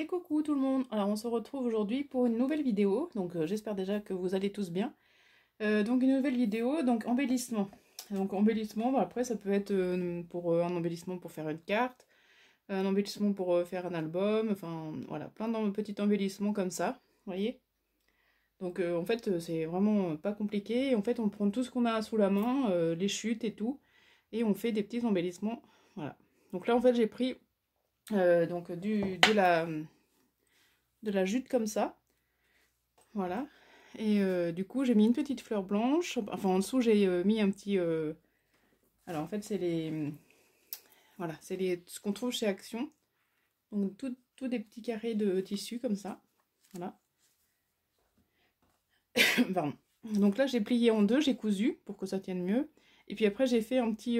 Et coucou tout le monde. Alors on se retrouve aujourd'hui pour une nouvelle vidéo. Donc j'espère déjà que vous allez tous bien. Donc une nouvelle vidéo, donc embellissement. Donc embellissement, bah, après ça peut être pour un embellissement pour faire une carte, un embellissement pour faire un album, enfin voilà, plein de petits embellissements comme ça, vous voyez. Donc en fait c'est vraiment pas compliqué. En fait on prend tout ce qu'on a sous la main, les chutes et tout, et on fait des petits embellissements. Voilà. Donc là en fait j'ai pris donc de la jute comme ça. Voilà. Et du coup, j'ai mis une petite fleur blanche. Enfin, en dessous, j'ai mis un petit. Alors, en fait, c'est les. Voilà, c'est ce qu'on trouve chez Action. Donc, tout des petits carrés de tissu comme ça. Voilà. Pardon. Donc là, j'ai plié en deux, j'ai cousu pour que ça tienne mieux. Et puis après, j'ai fait un petit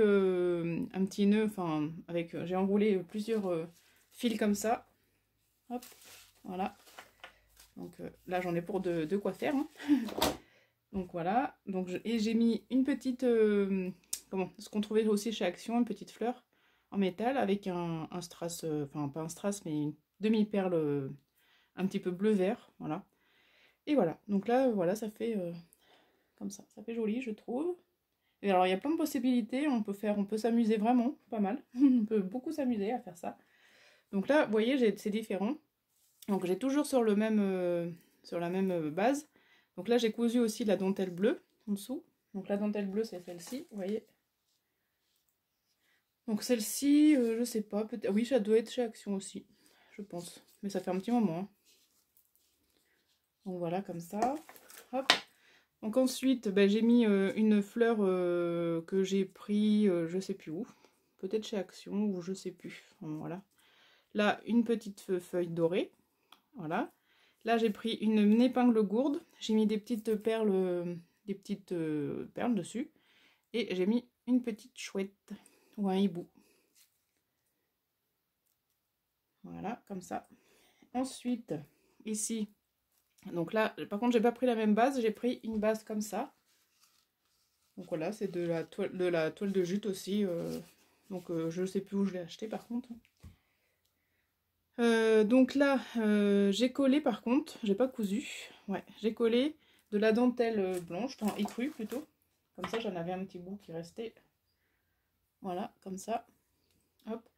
nœud. Enfin, avec. J'ai enroulé plusieurs fils comme ça. Hop. Voilà. Donc là, j'en ai pour de quoi faire. Hein. Donc voilà, donc et j'ai mis une petite, ce qu'on trouvait aussi chez Action, une petite fleur en métal avec un strass, enfin pas un strass, mais une demi-perle un petit peu bleu-vert, voilà. Et voilà, donc là, voilà, ça fait comme ça fait joli, je trouve. Et alors, il y a plein de possibilités, on peut s'amuser vraiment, pas mal. On peut beaucoup s'amuser à faire ça. Donc là, vous voyez, c'est différent. Donc j'ai toujours sur sur la même base. Donc là, j'ai cousu aussi la dentelle bleue en dessous. Donc la dentelle bleue, c'est celle-ci, vous voyez. Donc celle-ci, je sais pas, peut-être. Oui, ça doit être chez Action aussi, je pense. Mais ça fait un petit moment. Hein. Donc voilà, comme ça. Hop. Donc ensuite, ben, j'ai mis une fleur que j'ai pris, je sais plus où. Peut-être chez Action ou je sais plus. Bon, voilà. Là, une petite feuille dorée. Voilà. Là, j'ai pris une épingle gourde. J'ai mis des petites perles dessus. Et j'ai mis une petite chouette ou un hibou. Voilà, comme ça. Ensuite, ici, donc là, par contre, j'ai pas pris la même base. J'ai pris une base comme ça. Donc voilà, c'est de la toile de jute aussi. Donc je ne sais plus où je l'ai acheté par contre. Donc là, j'ai collé par contre, j'ai pas cousu. Ouais, j'ai collé de la dentelle blanche, enfin écrue plutôt. Comme ça, j'en avais un petit bout qui restait. Voilà, comme ça. Hop.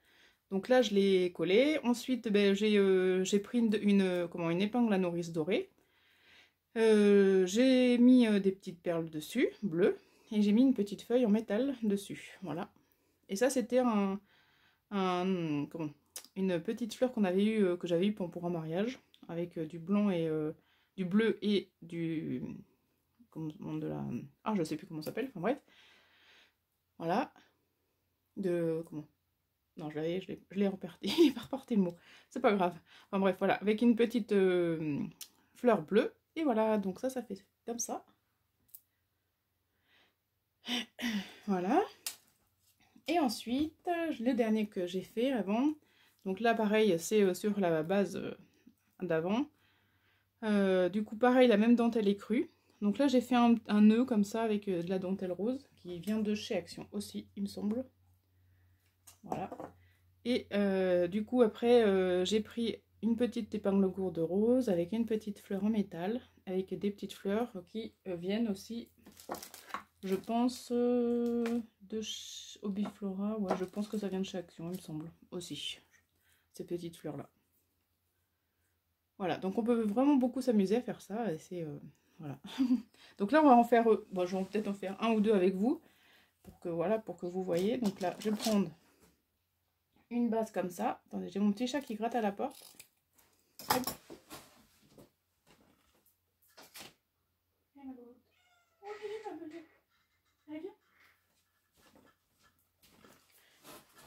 Donc là, je l'ai collé. Ensuite, ben, j'ai pris une épingle à nourrice dorée. J'ai mis des petites perles dessus, bleues. Et j'ai mis une petite feuille en métal dessus. Voilà. Et ça, c'était une petite fleur qu'on avait eu, que j'avais eu pour un mariage. Avec du blanc et du bleu et du. De la. Ah, je sais plus comment ça s'appelle. Enfin bref. Voilà. De. Comment Non, je l'ai reparti. Il va reparti le mot. C'est pas grave. Enfin bref, voilà. Avec une petite fleur bleue. Et voilà, donc ça fait comme ça. Voilà. Et ensuite, le dernier que j'ai fait avant. Donc là, pareil, c'est sur la base d'avant. Du coup, pareil, la même dentelle écrue. Donc là, j'ai fait un nœud comme ça avec de la dentelle rose qui vient de chez Action aussi, il me semble. Voilà. Et du coup, après, j'ai pris une petite épingle gourde rose avec une petite fleur en métal, avec des petites fleurs qui viennent aussi, je pense, de Hobbyflora. Ouais, je pense que ça vient de chez Action, il me semble, aussi, ces petites fleurs-là. Voilà, donc on peut vraiment beaucoup s'amuser à faire ça, et c'est... voilà. Donc là, on va en faire... bon, je vais peut-être en faire un ou deux avec vous, voilà, pour que vous voyez. Donc là, je vais prendre une base comme ça. Attendez, j'ai mon petit chat qui gratte à la porte. Hop.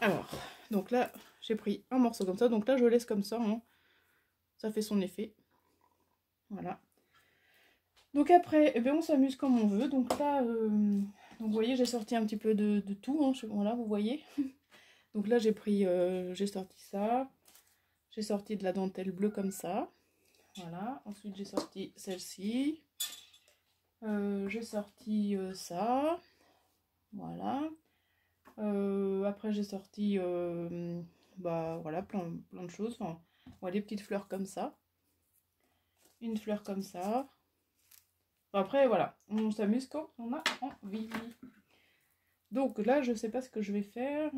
Alors, donc là, j'ai pris un morceau comme ça. Donc là, je laisse comme ça. Hein. Ça fait son effet. Voilà. Donc après, eh bien, on s'amuse comme on veut. Donc là, donc vous voyez, j'ai sorti un petit peu de tout. Hein. Voilà, vous voyez. Donc là, j'ai sorti ça. J'ai sorti de la dentelle bleue comme ça. Voilà. Ensuite, j'ai sorti celle-ci. J'ai sorti ça. Voilà. Après, j'ai sorti bah, voilà, plein de choses. Enfin, Ouais, des petites fleurs comme ça. Une fleur comme ça. Après, voilà, on s'amuse quand on a envie. Donc là, je sais pas ce que je vais faire.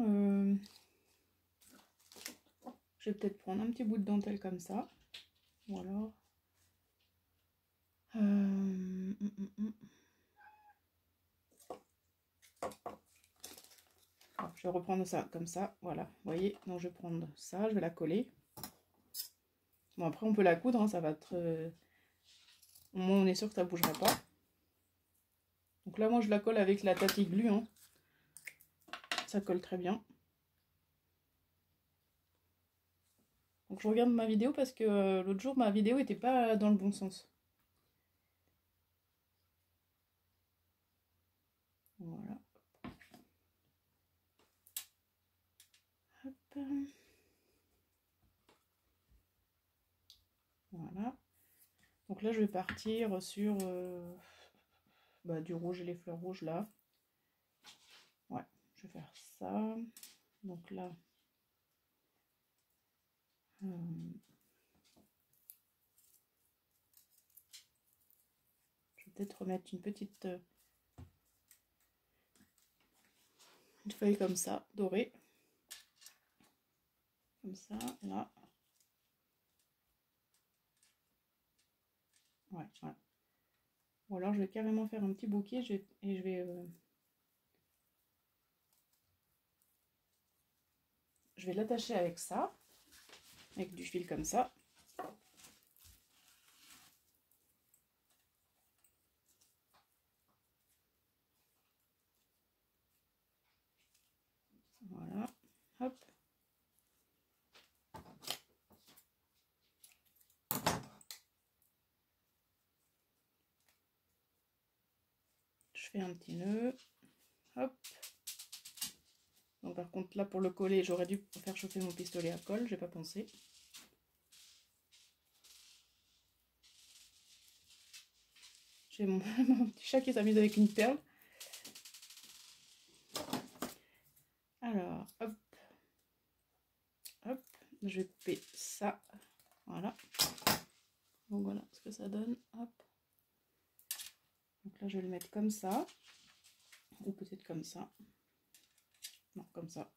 Je vais peut-être prendre un petit bout de dentelle comme ça. Ou alors... Je vais reprendre ça comme ça. Voilà, vous voyez. Donc je vais prendre ça, je vais la coller. Bon, après, on peut la coudre, hein, ça va être... Au moins, on est sûr que ça ne bougera pas. Donc là, moi, je la colle avec la Tati Glue. Hein. Ça colle très bien. Donc je regarde ma vidéo parce que l'autre jour, ma vidéo n'était pas dans le bon sens. Voilà. Hop. Voilà. Donc là, je vais partir sur du rouge et les fleurs rouges là. Ouais, je vais faire ça. Donc là, je vais peut-être remettre une petite une feuille comme ça, dorée. Comme ça, là. Ouais, voilà. Ou alors je vais carrément faire un petit bouquet et je vais l'attacher avec ça, avec du fil comme ça. Voilà, hop. Je fais un petit nœud, hop. Donc par contre là pour le coller, j'aurais dû faire chauffer mon pistolet à colle, j'ai pas pensé. J'ai mon petit chat qui s'amuse avec une perle. Alors, hop, hop, je vais couper ça, voilà. Donc voilà ce que ça donne, hop. Donc là je vais le mettre comme ça, ou peut-être comme ça. Non, comme ça.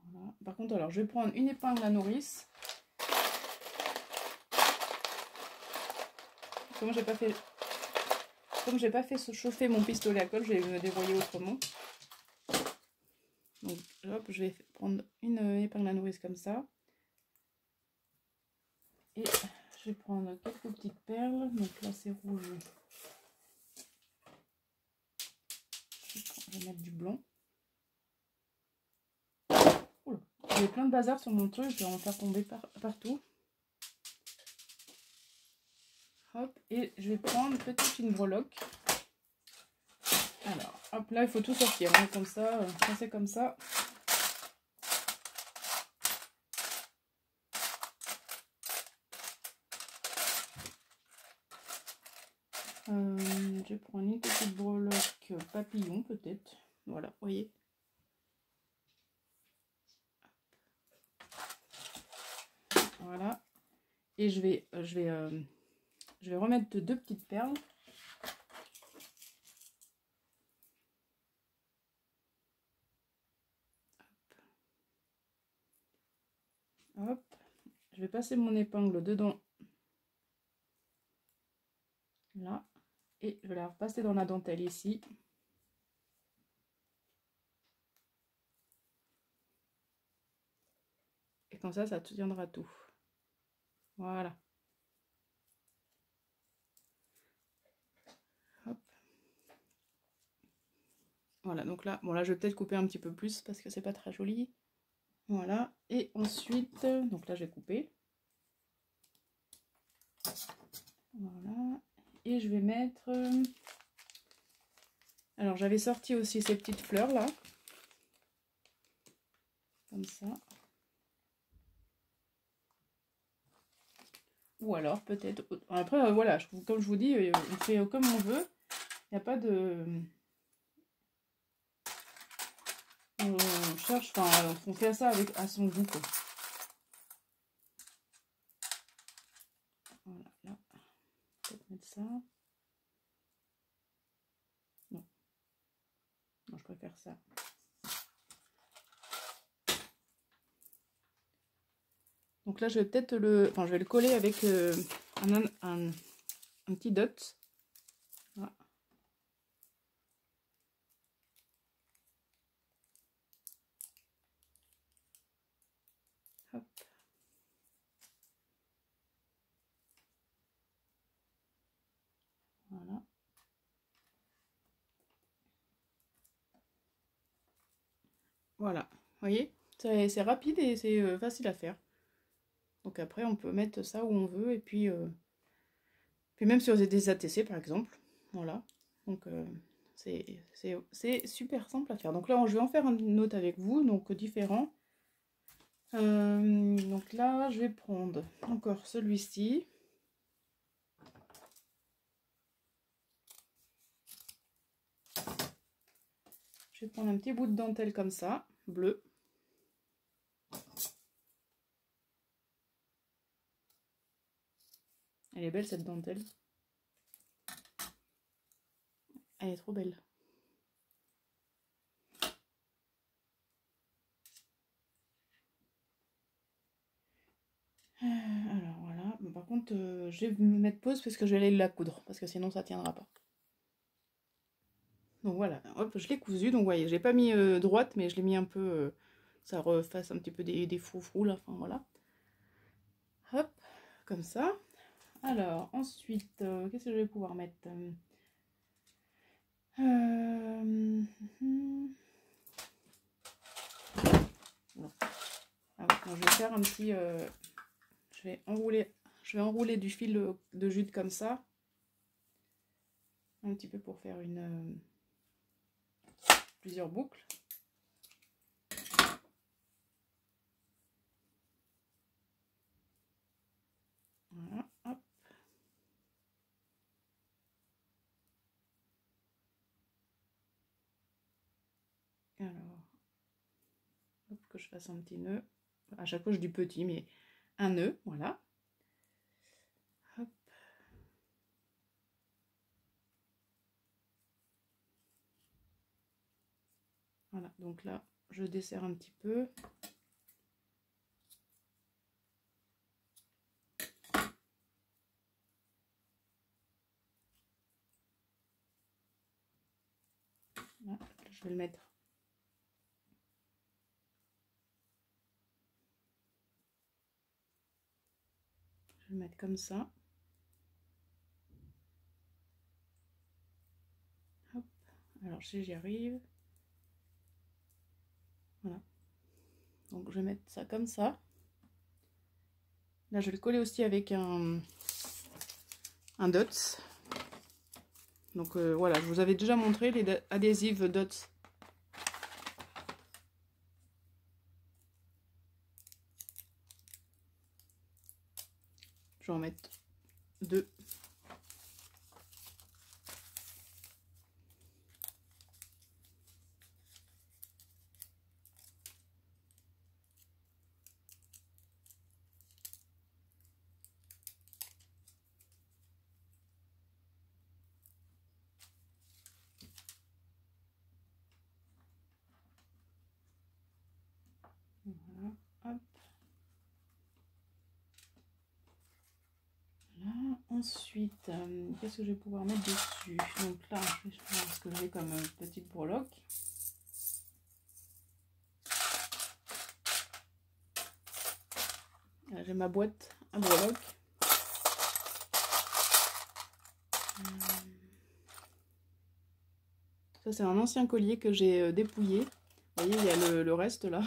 Voilà. Par contre, alors je vais prendre une épingle à nourrice. Comme j'ai pas fait chauffer mon pistolet à colle, je vais me débrouiller autrement. Donc hop, je vais prendre une épingle à nourrice comme ça. Et je vais prendre quelques petites perles. Donc là c'est rouge. Je vais mettre du blanc. Oula, j'ai plein de bazar sur mon truc, je vais en faire tomber partout. Hop, et je vais prendre peut-être une breloque. Alors, hop, là il faut tout sortir, hein, comme ça, quand c'est comme ça. Je vais prendre une petite breloque papillon peut-être. Voilà, vous voyez. Voilà. Et je vais remettre deux petites perles. Hop. Je vais passer mon épingle dedans. Là. Et je vais la repasser dans la dentelle ici. Et comme ça tiendra tout. Voilà. Hop. Voilà, donc là, bon là je vais peut-être couper un petit peu plus parce que c'est pas très joli. Voilà, et ensuite, donc là je vais couper. Voilà, et je vais mettre... Alors j'avais sorti aussi ces petites fleurs là. Comme ça. Ou alors peut-être... Après voilà, comme je vous dis, on fait comme on veut. Il n'y a pas de... on cherche, enfin, on fait ça avec à son goût, quoi. Voilà, là. Peut-être mettre ça. Non. Non, je préfère ça. Donc là, je vais peut-être le... Enfin, je vais le coller avec un petit dot. Voilà. Hop. Voilà. Voilà. Vous voyez? C'est rapide et c'est facile à faire. Donc après, on peut mettre ça où on veut. Et puis même sur des ATC, par exemple. Voilà. Donc c'est super simple à faire. Donc là, je vais en faire une autre avec vous. Donc différent. Donc là, je vais prendre encore celui-ci. Je vais prendre un petit bout de dentelle comme ça, bleu. Elle est belle cette dentelle. Elle est trop belle. Alors voilà. Bon, par contre, je vais me mettre pause parce que je vais aller la coudre. Parce que sinon ça tiendra pas. Donc voilà, hop, je l'ai cousu. Donc vous voyez, j'ai pas mis droite, mais je l'ai mis un peu... ça refasse un petit peu des froufrous là. Enfin voilà. Hop, comme ça. Alors ensuite, qu'est-ce que je vais pouvoir mettre non. Ah, bon, je vais faire un petit... je vais enrouler du fil de jute comme ça. Un petit peu pour faire plusieurs boucles. Voilà, hop. Alors, hop, que je fasse un petit nœud. À chaque fois je dis petit, mais un nœud, voilà. Hop. Voilà, donc là, je desserre un petit peu. Voilà, je vais le mettre. Je vais le mettre comme ça. Hop. Alors, si j'y arrive. Voilà. Donc, je vais mettre ça comme ça. Là, je vais le coller aussi avec un dots. Donc, voilà, je vous avais déjà montré les adhésives dots. Je vais en mettre 2. Voilà, hop. Là, ensuite, qu'est-ce que je vais pouvoir mettre dessus? Donc là, je vais voir ce que j'ai comme petite breloque. J'ai ma boîte à breloques. Ça, c'est un ancien collier que j'ai dépouillé. Vous voyez, il y a le reste là.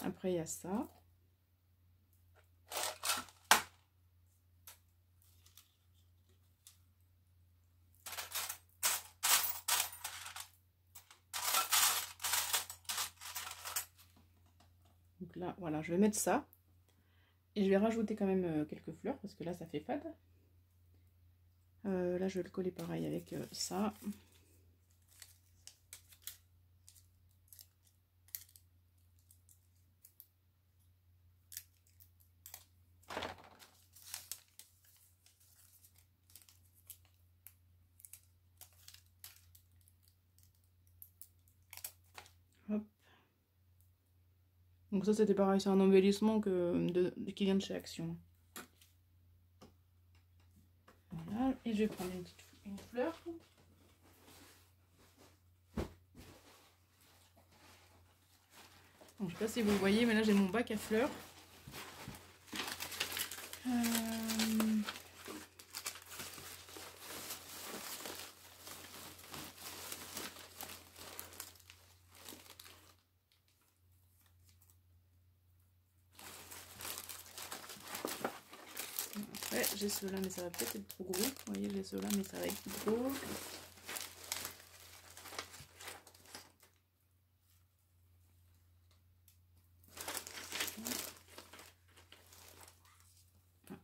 Après, il y a ça. Donc là, voilà, je vais mettre ça. Et je vais rajouter quand même quelques fleurs parce que là, ça fait fade. Là, je vais le coller pareil avec ça. Donc ça c'était pareil, c'est un embellissement qui vient de chez Action. Voilà, et je vais prendre une fleur. Bon, je sais pas si vous voyez, mais là j'ai mon bac à fleurs. Après j'ai ceux-là, mais ça va peut-être être trop gros. Vous voyez, j'ai ceux-là, mais ça va être trop gros.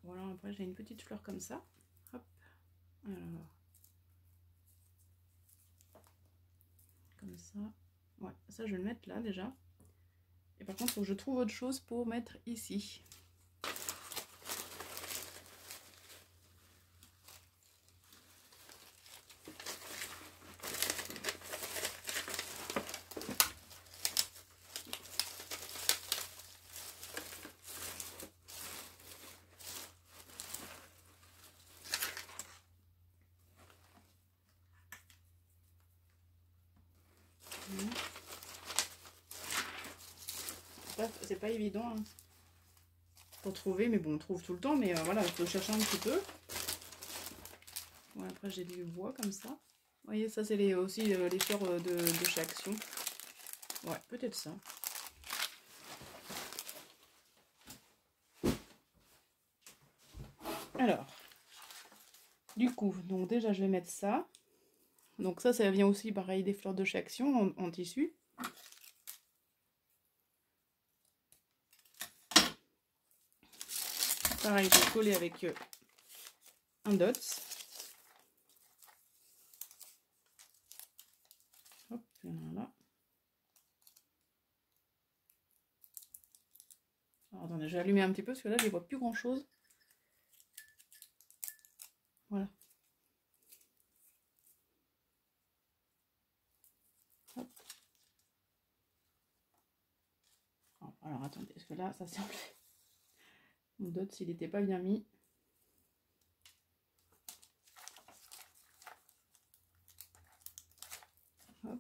Voilà, après j'ai une petite fleur comme ça. Hop. Alors. Comme ça. Ouais, ça je vais le mettre là déjà. Et par contre, il faut que je trouve autre chose pour mettre ici. C'est pas évident hein, pour trouver, mais bon, on trouve tout le temps, mais voilà, il faut chercher un petit peu. Bon, après j'ai du bois comme ça. Vous voyez, ça c'est aussi les fleurs de chez Action. Ouais, peut-être ça. Alors, du coup, donc déjà je vais mettre ça. Donc ça vient aussi pareil des fleurs de chez Action en tissu. Pareil, je vais coller avec un dots. Hop, voilà. Alors, attendez, je vais allumer un petit peu parce que là, je ne vois plus grand chose. Voilà. Hop. Alors, attendez, parce que là, ça s'est enlevé. Mon dots, s'il n'était pas bien mis. Hop.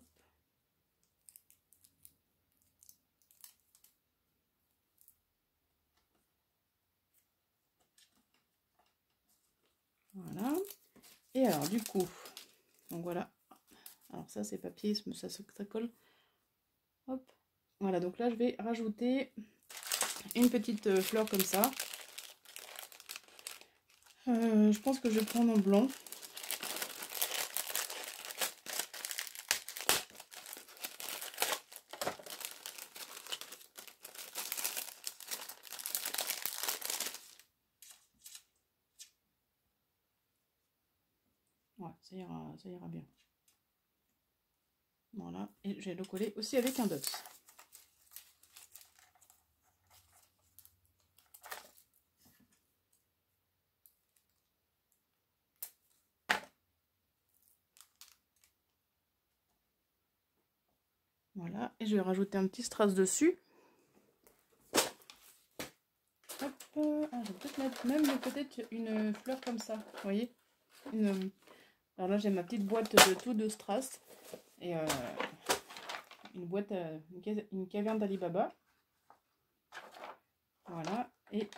Voilà. Et alors, du coup, donc voilà. Alors ça, c'est papier, ça colle. Hop. Voilà, donc là, je vais rajouter une petite fleur comme ça. Je pense que je vais prendre en blanc. Ouais, ça ira bien. Voilà, et je vais le coller aussi avec un dots. Voilà, et je vais rajouter un petit strass dessus. Hop, ah, je vais peut-être mettre même peut-être une fleur comme ça, vous voyez. Alors là, j'ai ma petite boîte de strass et une boîte, une caverne d'Alibaba. Voilà, et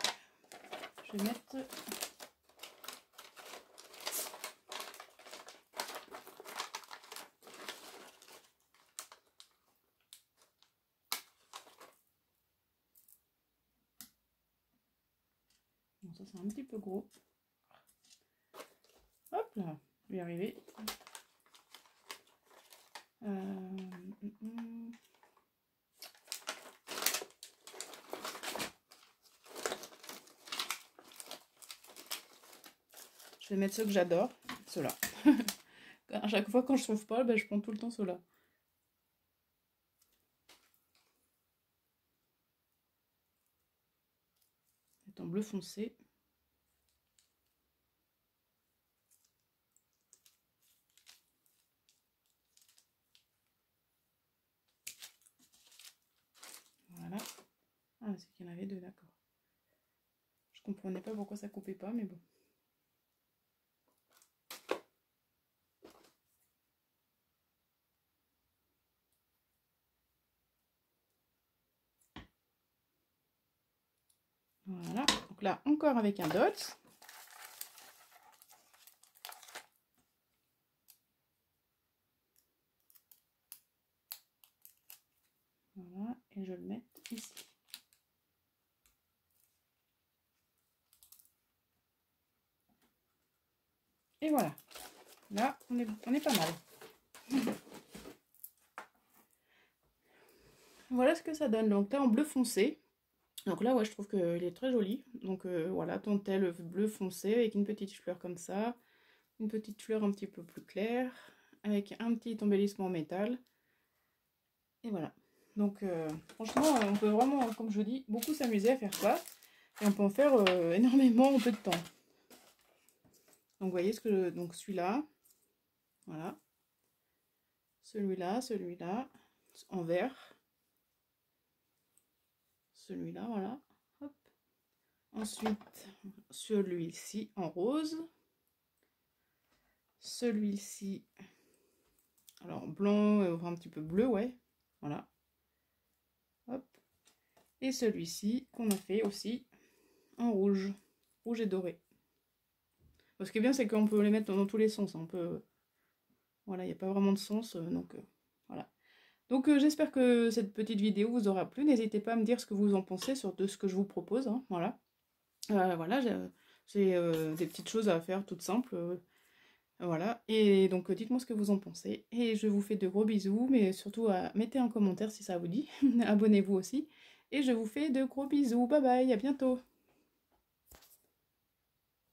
je vais mettre bon, ça c'est un petit peu gros. Hop là, je vais y arriver. Je vais mettre ceux que j'adore, ceux-là. À chaque fois quand je trouve pas, ben, je prends tout le temps ceux-là. C'est en bleu foncé. Voilà. en avait deux, d'accord. Je comprenais pas pourquoi ça coupait pas, mais bon. Voilà, donc là encore avec un dot. Voilà, et je le mets ici. Et voilà, là on est pas mal. Voilà ce que ça donne, donc là en bleu foncé. Donc là, ouais, je trouve qu'il est très joli. Donc voilà, dentelle bleu foncé avec une petite fleur comme ça. Une petite fleur un petit peu plus claire. Avec un petit embellissement en métal. Et voilà. Donc franchement, on peut vraiment, comme je dis, beaucoup s'amuser à faire ça. Et on peut en faire énormément en peu de temps. Donc vous voyez ce que donc celui-là. Voilà. Celui-là, celui-là. En vert. Celui-là, voilà. Hop. Ensuite, celui-ci en rose. Celui-ci, alors blanc, un petit peu bleu, ouais. Voilà. Hop. Et celui-ci qu'on a fait aussi en rouge. Rouge et doré. Ce qui est bien, c'est qu'on peut les mettre dans tous les sens. On peut... Voilà, il n'y a pas vraiment de sens. Donc, voilà. Donc, j'espère que cette petite vidéo vous aura plu. N'hésitez pas à me dire ce que vous en pensez de ce que je vous propose. Hein, voilà. Voilà, c'est des petites choses à faire toutes simples. Voilà, et donc dites-moi ce que vous en pensez. Et je vous fais de gros bisous, mais surtout mettez un commentaire si ça vous dit. Abonnez-vous aussi. Et je vous fais de gros bisous. Bye bye, à bientôt.